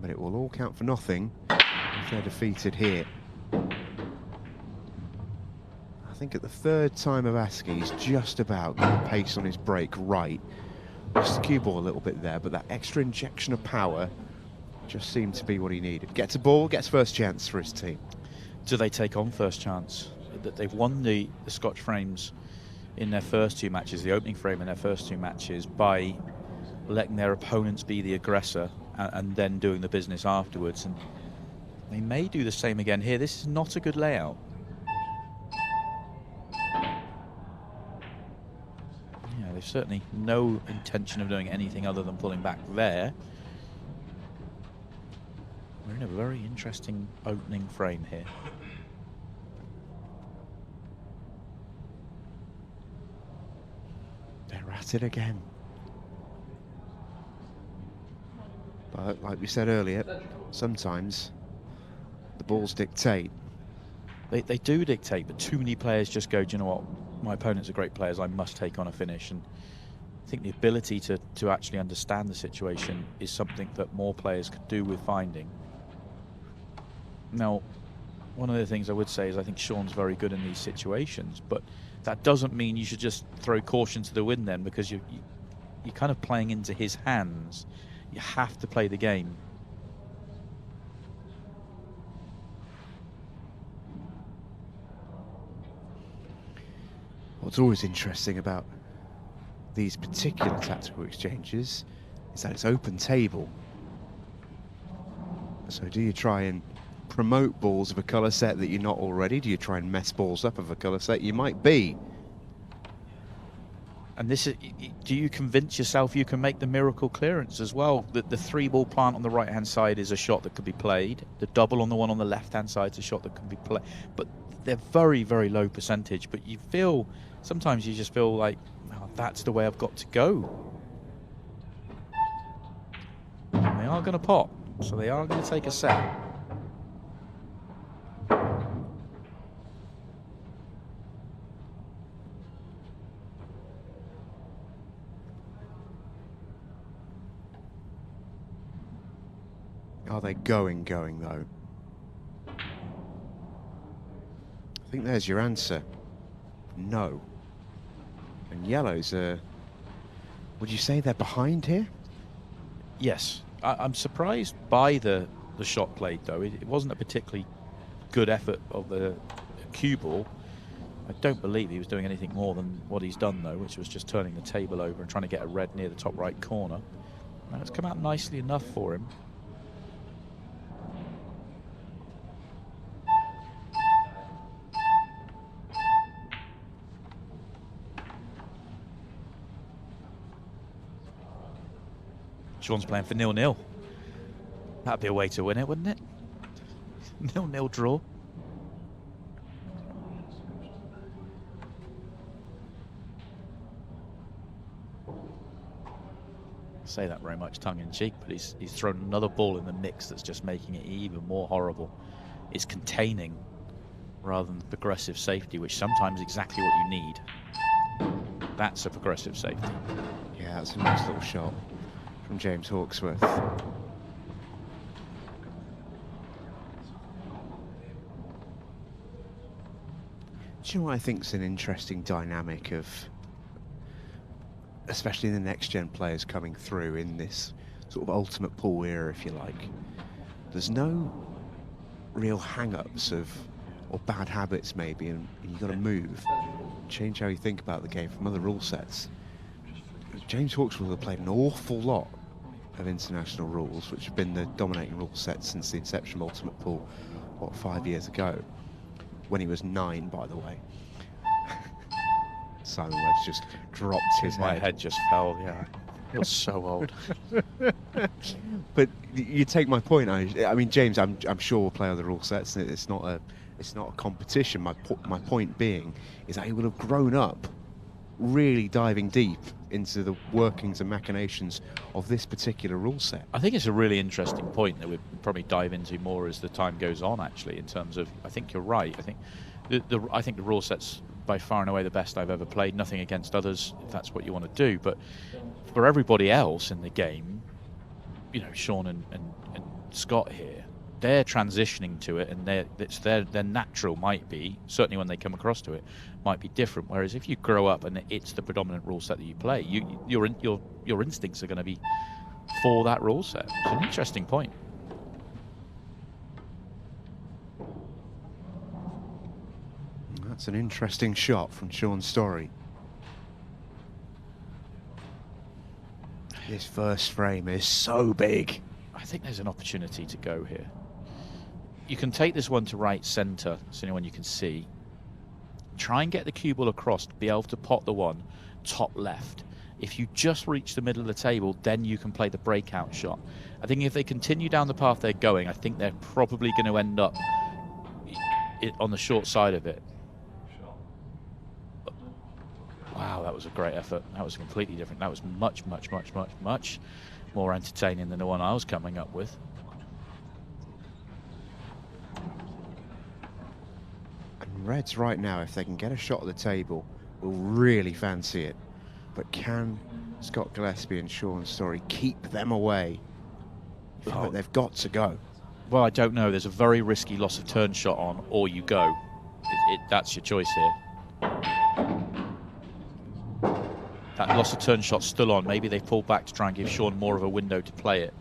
but it will all count for nothing if they're defeated here. I think at the third time of asking, he's just about got the pace on his break right. Just the cue ball a little bit there, but that extra injection of power just seemed to be what he needed. Gets a ball, gets first chance for his team. Do they take on first chance? That they've won the Scotch frames in their first two matches, the opening frame in their first two matches, by letting their opponents be the aggressor and then doing the business afterwards. And they may do the same again here. This is not a good layout. Yeah, they've certainly no intention of doing anything other than pulling back there. We're in a very interesting opening frame here. They're at it again. But like we said earlier, sometimes the balls dictate. They do dictate, but too many players just go, do you know what, my opponents are great players, I must take on a finish. And I think the ability to actually understand the situation is something that more players could do with finding. Now, one of the things I would say is I think Shaun's very good in these situations, but that doesn't mean you should just throw caution to the wind then, because you're kind of playing into his hands. You have to play the game. What's always interesting about these particular tactical exchanges is that it's open table. So do you try and promote balls of a colour set that you're not already? Do you try and mess balls up of a colour set you might be? And this is, do you convince yourself you can make the miracle clearance as well? That the 3-ball plant on the right-hand side is a shot that could be played. The double on the one on the left-hand side is a shot that can be played. But they're very, very low percentage. But you feel, sometimes you just feel like, oh, that's the way I've got to go. And they are going to pop, so they are going to take a set. Are they going though? I think there's your answer. No. And yellows are, would you say they're behind here? Yes. I'm surprised by the shot played though. It wasn't a particularly good effort of the cue ball. I don't believe he was doing anything more than what he's done though, which was just turning the table over and trying to get a red near the top right corner. And it's come out nicely enough for him. Shaun's playing for 0-0. That'd be a way to win it, wouldn't it? 0-0 draw. I say that very much tongue-in-cheek, but he's thrown another ball in the mix that's just making it even more horrible. It's containing rather than progressive safety, which sometimes is exactly what you need. That's a progressive safety. Yeah, that's a nice little shot from James Hawkesworth. Do you know what I think is an interesting dynamic of, especially the next gen players coming through in this sort of ultimate pool era, if you like? There's no real hang-ups of, or bad habits maybe, and you've got to move, change how you think about the game from other rule sets. James Hawkesworth have played an awful lot of international rules, which have been the dominating rule set since the inception of Ultimate Pool, what, 5 years ago? When he was 9, by the way. Simon Webb's just dropped his head. My head just fell, yeah. You're so old. But you take my point. I mean, James, I'm sure will play other rule sets. It's not a competition. My point being is that he will have grown up really diving deep into the workings and machinations of this particular rule set. I think it's a really interesting point that we'll probably dive into more as the time goes on, actually, in terms of, I think you're right. I think the rule set's by far and away the best I've ever played. Nothing against others, if that's what you want to do. But for everybody else in the game, you know, Shaun and Scott here, they're transitioning to it, and their natural might be, certainly when they come across to it, might be different. Whereas if you grow up and it's the predominant rule set that you play, your instincts are going to be for that rule set. It's an interesting point. That's an interesting shot from Shaun Storry. This first frame is so big. I think there's an opportunity to go here. You can take this one to right centre, it's the only one you can see. Try and get the cue ball across to be able to pot the one top left. If you just reach the middle of the table, then you can play the breakout shot. I think if they continue down the path they're going, I think they're probably going to end up on the short side of it. Wow, that was a great effort. That was completely different. That was much more entertaining than the one I was coming up with. And Reds right now, if they can get a shot at the table, will really fancy it. But can Scott Gillespie and Shaun Storry keep them away? Oh. They've got to go. Well, I don't know. There's a very risky loss of turn shot on, or you go. That's your choice here. That loss of turn shot's still on. Maybe they pull back to try and give Shaun more of a window to play it.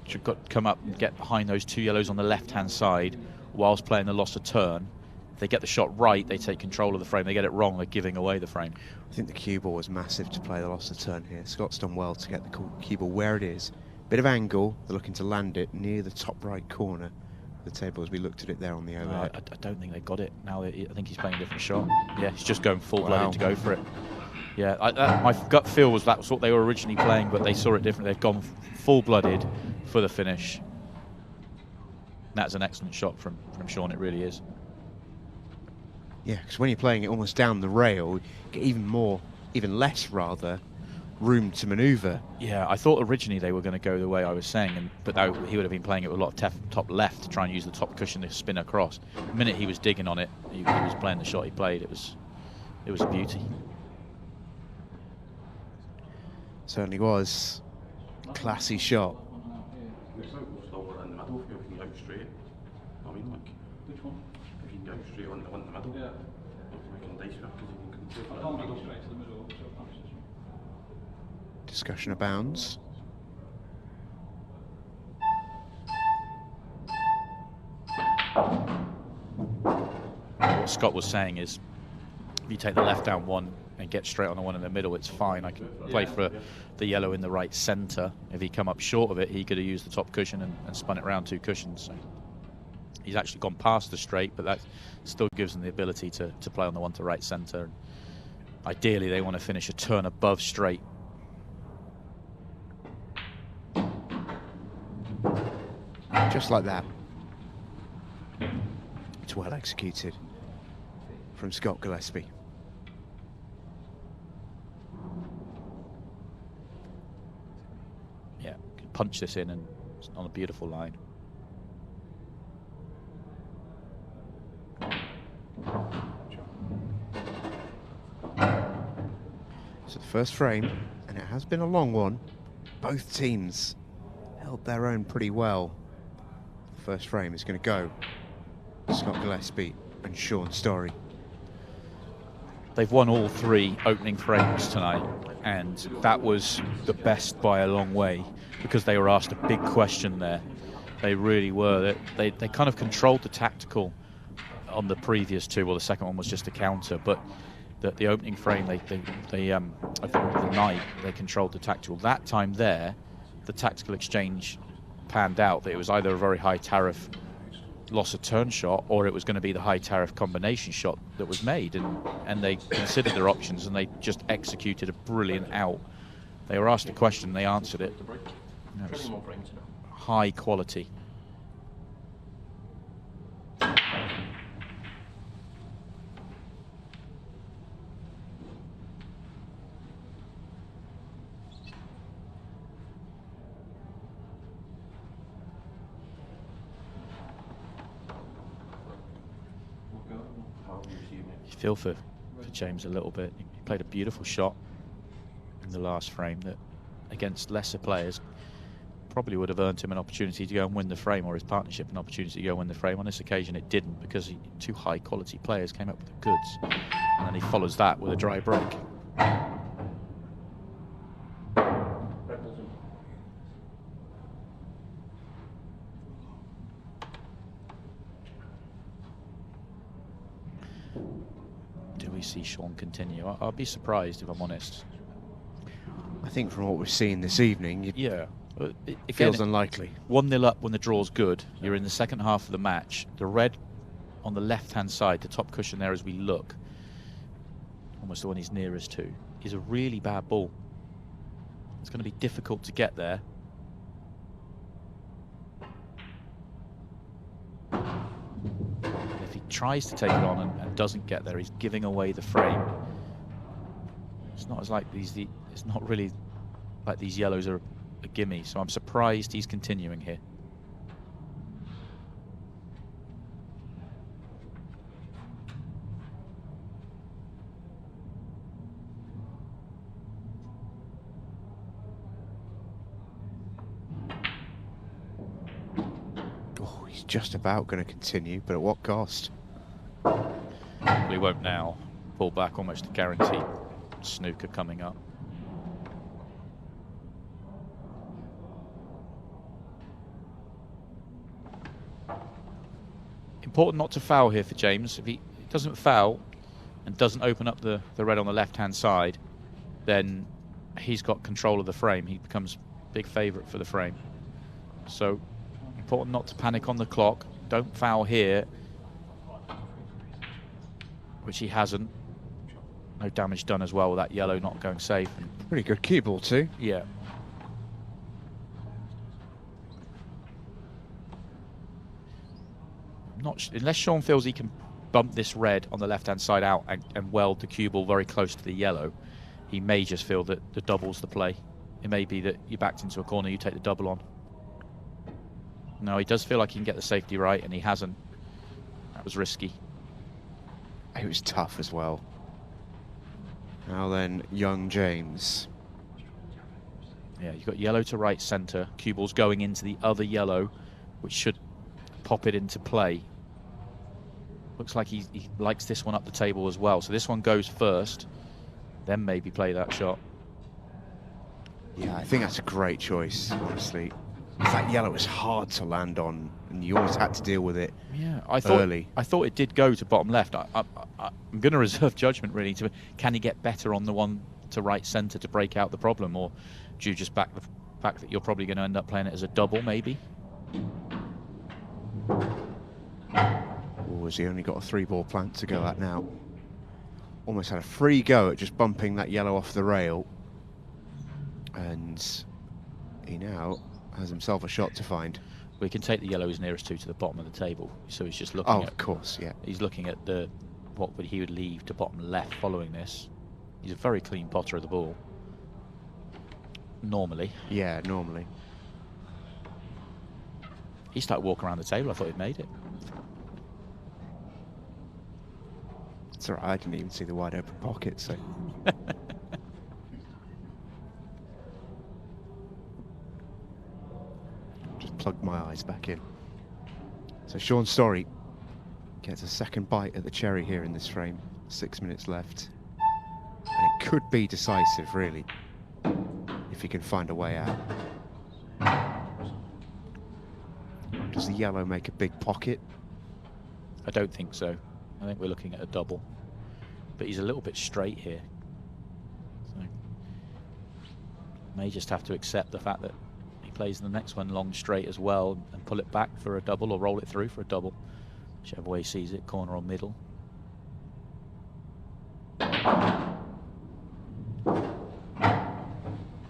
Should come up and get behind those two yellows on the left-hand side whilst playing the loss of turn. If they get the shot right, they take control of the frame. They get it wrong, they're giving away the frame. I think the cue ball was massive to play the loss of turn here. Scott's done well to get the cue ball where it is. Bit of angle, they're looking to land it near the top right corner of the table as we looked at it there on the overhead. I don't think they got it. Now I think he's playing a different shot. Yeah, he's just going full-blooded to go for it. Yeah, my gut feel was that's what they were originally playing, but they saw it different. They've gone full-blooded for the finish. That's an excellent shot from Shaun, it really is. Yeah, because when you're playing it almost down the rail, you get even less room to manoeuvre. Yeah, I thought originally they were going to go the way I was saying, but he would have been playing it with a lot of top left to try and use the top cushion to spin across. The minute he was digging on it, he was playing the shot he played. It was a beauty. Certainly was. Classy shot. Discussion abounds. What Scott was saying is, if you take the left down one and get straight on the one in the middle, it's fine. I can play for the yellow in the right centre. If he come up short of it, he could have used the top cushion and spun it around two cushions. So he's actually gone past the straight, but that still gives him the ability to play on the one to right centre. Ideally, they want to finish a turn above straight. Just like that. It's well executed from Scott Gillespie. Yeah, can punch this in and it's on a beautiful line. So the first frame, and it has been a long one. Both teams held their own pretty well. The first frame is going to go Scott Gillespie and Shaun Storry. They've won all three opening frames tonight, and that was the best by a long way because they were asked a big question there. They really were. They kind of controlled the tactical on the previous two. Well, the second one was just a counter, but the opening frame, I think the night, they controlled the tactical. That time there, the tactical exchange panned out that it was either a very high tariff loss of turn shot or it was going to be the high tariff combination shot that was made, and they considered their options and they just executed a brilliant out. They were asked a question, they answered it. It was high quality. Feel for James a little bit. He played a beautiful shot in the last frame that against lesser players probably would have earned him an opportunity to go and win the frame, or his partnership an opportunity to go and win the frame. On this occasion it didn't, because two high quality players came up with the goods, and then he follows that with a dry break. Do we see Shaun continue? I'll be surprised, if I'm honest. I think from what we've seen this evening, yeah, it feels unlikely. 1-0 up when the draw's good. You're in the second half of the match. The red on the left-hand side, the top cushion there as we look, almost the one he's nearest to, is a really bad ball. It's going to be difficult to get there. If he tries to take it on and doesn't get there, he's giving away the frame. It's not as like it's not really like these yellows are a gimme, so I'm surprised he's continuing here. Oh, he's just about going to continue, but at what cost? Well, he won't now. Pull back, almost a guaranteed snooker coming up. Important not to foul here for James. If he doesn't foul and doesn't open up the red on the left-hand side, then he's got control of the frame. He becomes big favourite for the frame. So important not to panic on the clock. Don't foul here, which he hasn't. No damage done as well with that yellow not going safe. Pretty good cue ball too. Yeah. Unless Shaun feels he can bump this red on the left-hand side out and weld the cue ball very close to the yellow, he may just feel that the double's the play. It may be that you backed into a corner, you take the double on. No, he does feel like he can get the safety right, and he hasn't. That was risky. It was tough as well. Now then, young James. Yeah, you've got yellow to right centre. Cue ball's going into the other yellow, which should pop it into play. Looks like he likes this one up the table as well. So this one goes first, then maybe play that shot. Yeah, I think that's a great choice, honestly. That yellow is hard to land on, and you always had to deal with it. Yeah, early. I thought it did go to bottom left. I'm going to reserve judgment really. Can he get better on the one to right centre to break out the problem, or do you just back the fact that you're probably going to end up playing it as a double, maybe? Or has he only got a 3-ball plant to go at now? Almost had a free go at just bumping that yellow off the rail, and he now has himself a shot to find. We can take the yellows nearest to the bottom of the table, so he's just looking at... Oh, of course, yeah. He's looking at what he would leave to bottom left following this. He's a very clean potter of the ball. Normally. Yeah, normally. He started walking around the table. I thought he'd made it. It's all right, I didn't even see the wide open pocket, so... Just plugged my eyes back in. So Shaun Storry gets a second bite at the cherry here in this frame. 6 minutes left. And it could be decisive, really, if he can find a way out. Does the yellow make a big pocket? I don't think so. I think we're looking at a double. But he's a little bit straight here. So may just have to accept the fact that he plays the next one long straight as well and pull it back for a double, or roll it through for a double. Whichever way he sees it, corner or middle.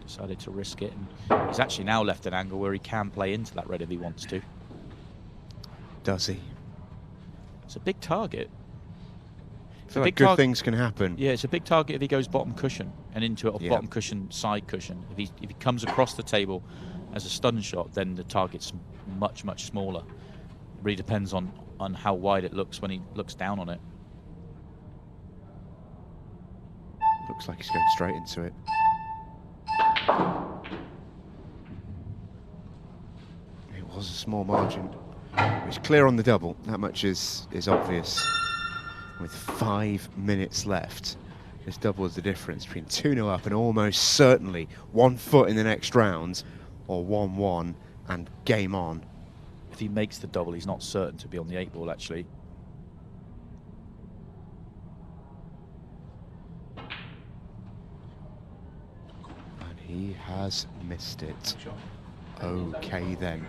Decided to risk it, and he's actually now left an angle where he can play into that red if he wants to. Does he? It's a big target. I feel like good things can happen. Yeah, it's a big target if he goes bottom cushion and into it off bottom cushion, side cushion. If he comes across the table as a stun shot, then the target's much, much smaller. It really depends on how wide it looks when he looks down on it. Looks like he's going straight into it. was a small margin. It's clear on the double, that much is obvious. With 5 minutes left, this double is the difference between 2-0 up and almost certainly 1 foot in the next round, or 1-1 and game on. If he makes the double, he's not certain to be on the 8-ball, actually. And he has missed it. Okay, then.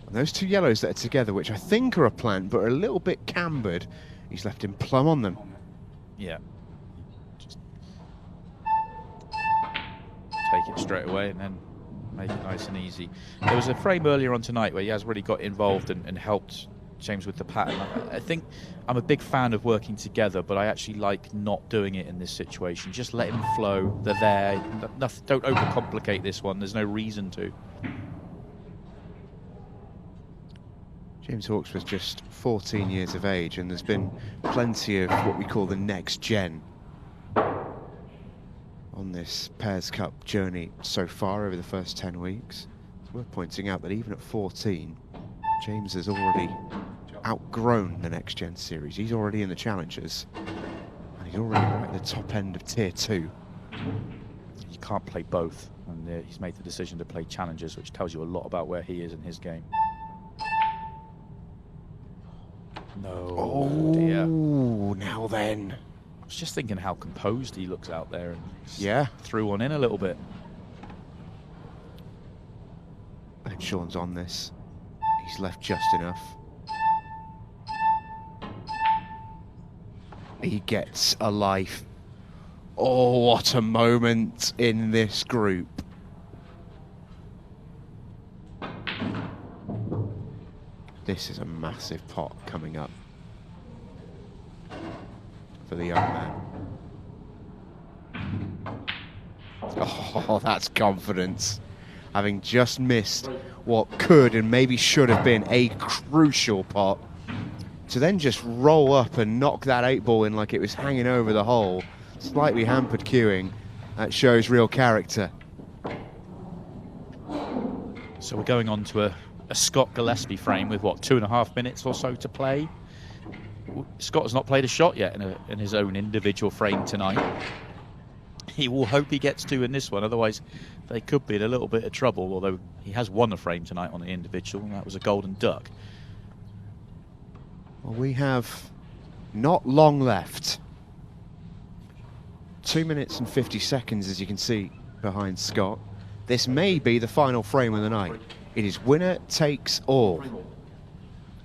And those two yellows that are together, which I think are a plant, but are a little bit cambered, he's left him plumb on them. Yeah. Just take it straight away and then make it nice and easy. There was a frame earlier on tonight where he has really got involved and helped James with the pattern. I think I'm a big fan of working together, but I actually like not doing it in this situation. Just let him flow. They're there. Nothing, don't overcomplicate this one. There's no reason to. James Hawkesworth just 14 years of age, and there's been plenty of what we call the next gen on this Pairs Cup journey so far over the first 10 weeks. It's worth pointing out that even at 14, James has already outgrown the Next Gen series. He's already in the Challengers, and he's already right at the top end of Tier 2. You can't play both, and he's made the decision to play Challengers, which tells you a lot about where he is in his game. No, oh dear. Now then. I was just thinking how composed he looks out there, and yeah, threw one in a little bit. And Shaun's on this. He's left just enough. He gets a life. Oh, what a moment in this group. This is a massive pot coming up for the young man. Oh, that's confidence. Having just missed what could and maybe should have been a crucial pot, to then just roll up and knock that 8-ball in like it was hanging over the hole, slightly hampered cueing, that shows real character. So we're going on to a Scott Gillespie frame with, what, 2.5 minutes or so to play. Scott has not played a shot yet in his own individual frame tonight. He will hope he gets to in this one, otherwise they could be in a little bit of trouble, although he has won a frame tonight on the individual, and that was a golden duck. Well, we have not long left. 2 minutes and 50 seconds, as you can see behind Scott. This may be the final frame of the night. It is winner takes all.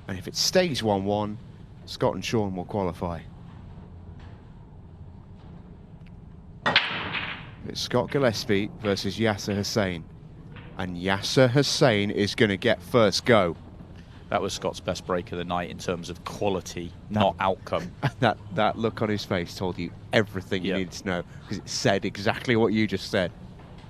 And if it stays 1-1, Scott and Shaun will qualify. It's Scott Gillespie versus Yasar Hussain. And Yasar Hussain is going to get first go. That was Scott's best break of the night in terms of quality, not outcome. That look on his face told you everything you needed to know, because it said exactly what you just said.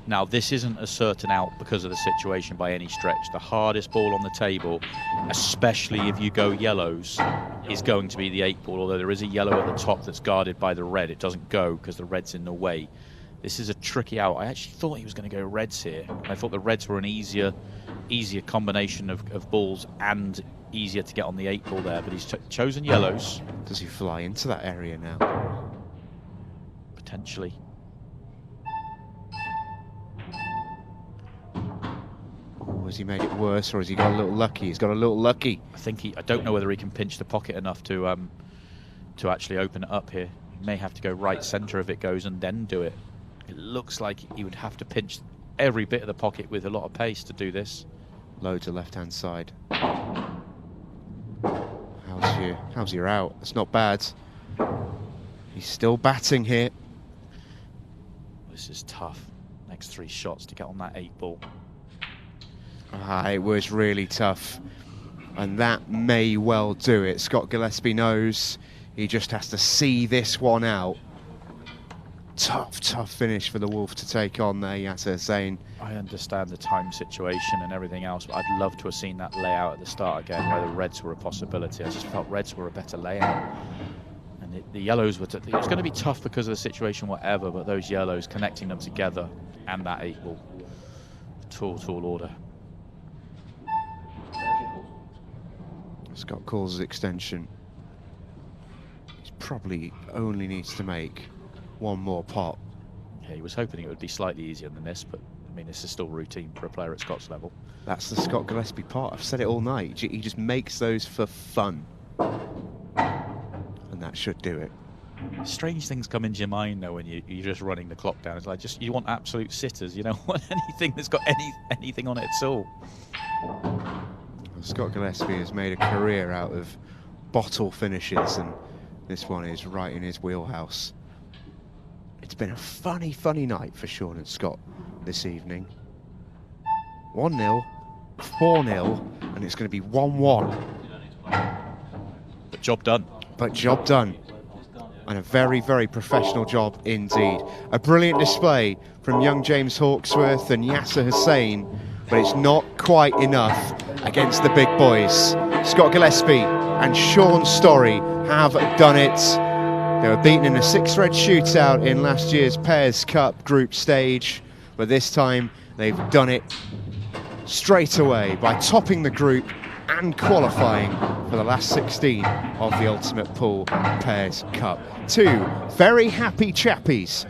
Now, this isn't a certain out because of the situation by any stretch. The hardest ball on the table, especially if you go yellows, is going to be the 8-ball, although there is a yellow at the top that's guarded by the red. It doesn't go because the red's in the way. This is a tricky out. I actually thought he was going to go reds here. I thought the reds were an easier combination of balls and easier to get on the 8-ball there, but he's chosen yellows. Does he fly into that area now? Potentially. Has he made it worse, or has he got a little lucky? He's got a little lucky. I don't know whether he can pinch the pocket enough to actually open it up here. He may have to go right centre if it goes and then do it. It looks like he would have to pinch every bit of the pocket with a lot of pace to do this. Loads of left-hand side. How's your out? That's not bad. He's still batting here. This is tough. Next 3 shots to get on that 8-ball. It was really tough, and that may well do it. Scott Gillespie knows he just has to see this one out. Tough finish for the Wolf to take on there, Yasar Hussain. I understand the time situation and everything else, but I'd love to have seen that layout at the start again, where the reds were a possibility. I just felt reds were a better layout. And the yellows were... it was going to be tough because of the situation, whatever, but those yellows, connecting them together, and that 8-ball. Tall order. Scott calls his extension. He probably only needs to make one more pot. Yeah, he was hoping it would be slightly easier than this, but I mean, this is still routine for a player at Scott's level. That's the Scott Gillespie part. I've said it all night. He just makes those for fun. And that should do it. Strange things come into your mind though when you're just running the clock down. It's like you want absolute sitters. You don't want anything that's got anything on it at all. Well, Scott Gillespie has made a career out of bottle finishes, and this one is right in his wheelhouse. It's been a funny, funny night for Shaun and Scott this evening. 1-0, 4-0, and it's going to be 1-1. But job done. But job done. And a very, very professional job indeed. A brilliant display from young James Hawkesworth and Yasar Hussain, but it's not quite enough against the big boys. Scott Gillespie and Shaun Storry have done it. They were beaten in a 6-red shootout in last year's Pairs Cup group stage, but this time they've done it straight away by topping the group and qualifying for the last 16 of the Ultimate Pool Pairs Cup. Two very happy chappies